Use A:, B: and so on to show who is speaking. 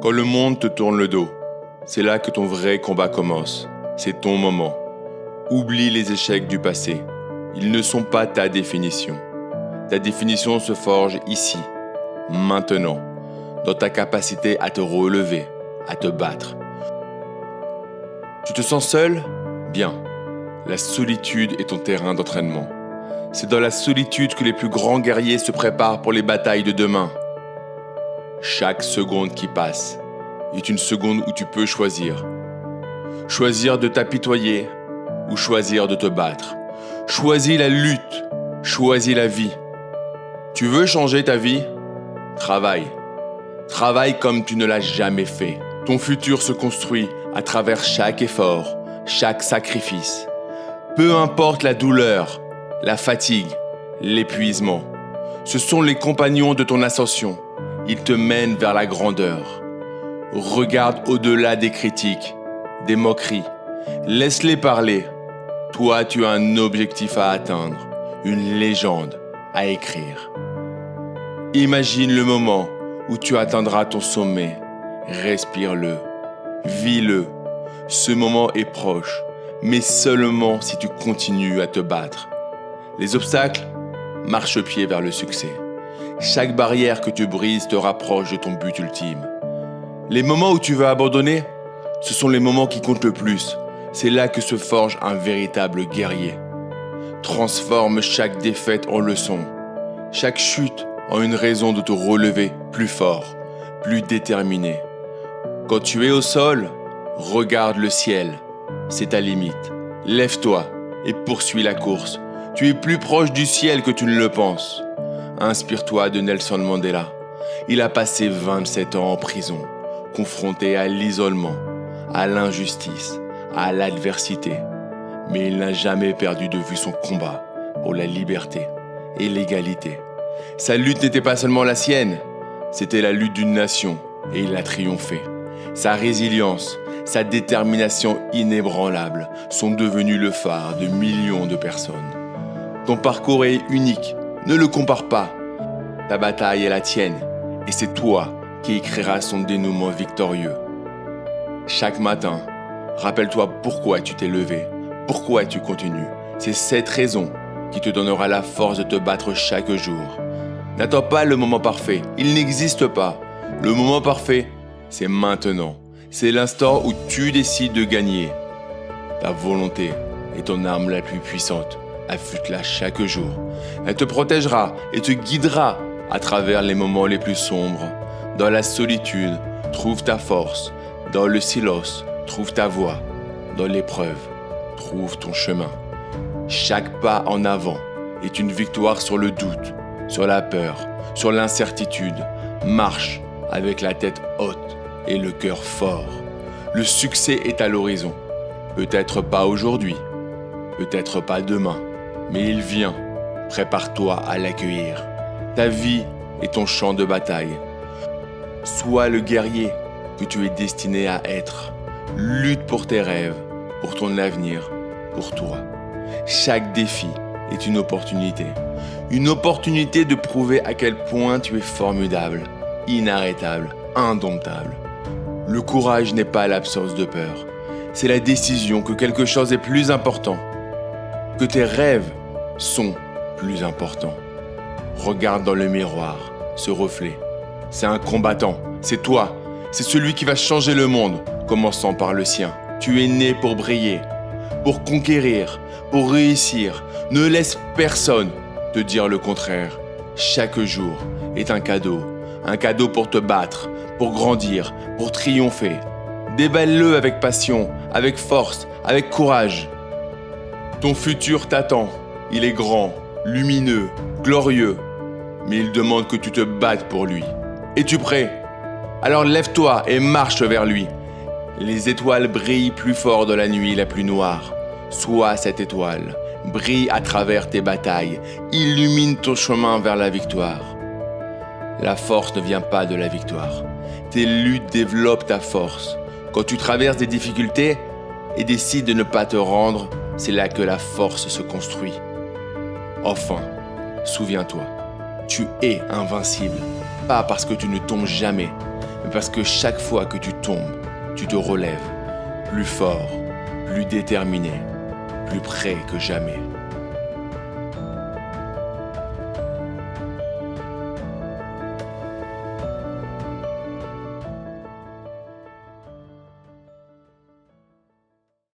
A: Quand le monde te tourne le dos, c'est là que ton vrai combat commence. C'est ton moment. Oublie les échecs du passé. Ils ne sont pas ta définition. Ta définition se forge ici, maintenant, dans ta capacité à te relever, à te battre. Tu te sens seul ? Bien. La solitude est ton terrain d'entraînement. C'est dans la solitude que les plus grands guerriers se préparent pour les batailles de demain. Chaque seconde qui passe est une seconde où tu peux choisir. Choisir de t'apitoyer ou choisir de te battre. Choisis la lutte, choisis la vie. Tu veux changer ta vie ? Travaille. Travaille comme tu ne l'as jamais fait. Ton futur se construit à travers chaque effort, chaque sacrifice. Peu importe la douleur, la fatigue, l'épuisement. Ce sont les compagnons de ton ascension. Ils te mènent vers la grandeur. Regarde au-delà des critiques, des moqueries. Laisse-les parler. Toi, tu as un objectif à atteindre, une légende à écrire. Imagine le moment où tu atteindras ton sommet. Respire-le, vis-le. Ce moment est proche, mais seulement si tu continues à te battre. Les obstacles, marche-pied vers le succès. Chaque barrière que tu brises te rapproche de ton but ultime. Les moments où tu veux abandonner, ce sont les moments qui comptent le plus. C'est là que se forge un véritable guerrier. Transforme chaque défaite en leçon, chaque chute en une raison de te relever plus fort, plus déterminé. Quand tu es au sol, regarde le ciel, c'est ta limite. Lève-toi et poursuis la course. Tu es plus proche du ciel que tu ne le penses. Inspire-toi de Nelson Mandela. Il a passé 27 ans en prison, confronté à l'isolement, à l'injustice, à l'adversité. Mais il n'a jamais perdu de vue son combat pour la liberté et l'égalité. Sa lutte n'était pas seulement la sienne, c'était la lutte d'une nation et il a triomphé. Sa résilience, sa détermination inébranlable sont devenus le phare de millions de personnes. Ton parcours est unique, ne le compare pas. Ta bataille est la tienne et c'est toi qui écriras son dénouement victorieux. Chaque matin, rappelle-toi pourquoi tu t'es levé, pourquoi tu continues. C'est cette raison qui te donnera la force de te battre chaque jour. N'attends pas le moment parfait, il n'existe pas. Le moment parfait, c'est maintenant. C'est l'instant où tu décides de gagner. Ta volonté est ton arme la plus puissante. Affûte-la chaque jour. Elle te protégera et te guidera à travers les moments les plus sombres. Dans la solitude, trouve ta force. Dans le silence, trouve ta voie. Dans l'épreuve, trouve ton chemin. Chaque pas en avant est une victoire sur le doute, sur la peur, sur l'incertitude. Marche avec la tête haute et le cœur fort. Le succès est à l'horizon. Peut-être pas aujourd'hui, peut-être pas demain, mais il vient. Prépare-toi à l'accueillir. Ta vie est ton champ de bataille. Sois le guerrier que tu es destiné à être. Lutte pour tes rêves, pour ton avenir, pour toi. Chaque défi est une opportunité. Une opportunité de prouver à quel point tu es formidable, inarrêtable, indomptable. Le courage n'est pas l'absence de peur. C'est la décision que quelque chose est plus important, que tes rêves sont plus importants. Regarde dans le miroir, ce reflet. C'est un combattant, c'est toi. C'est celui qui va changer le monde, commençant par le sien. Tu es né pour briller, pour conquérir, pour réussir. Ne laisse personne te dire le contraire. Chaque jour est un cadeau pour te battre, pour grandir, pour triompher. Déballe-le avec passion, avec force, avec courage. Ton futur t'attend. Il est grand, lumineux, glorieux. Mais il demande que tu te battes pour lui. Es-tu prêt ? Alors lève-toi et marche vers lui. Les étoiles brillent plus fort dans la nuit la plus noire. Sois cette étoile. Brille à travers tes batailles. Illumine ton chemin vers la victoire. La force ne vient pas de la victoire. Tes luttes développent ta force. Quand tu traverses des difficultés et décides de ne pas te rendre, c'est là que la force se construit. Enfin, souviens-toi, tu es invincible. Pas parce que tu ne tombes jamais, mais parce que chaque fois que tu tombes, tu te relèves, plus fort, plus déterminé, plus près que jamais.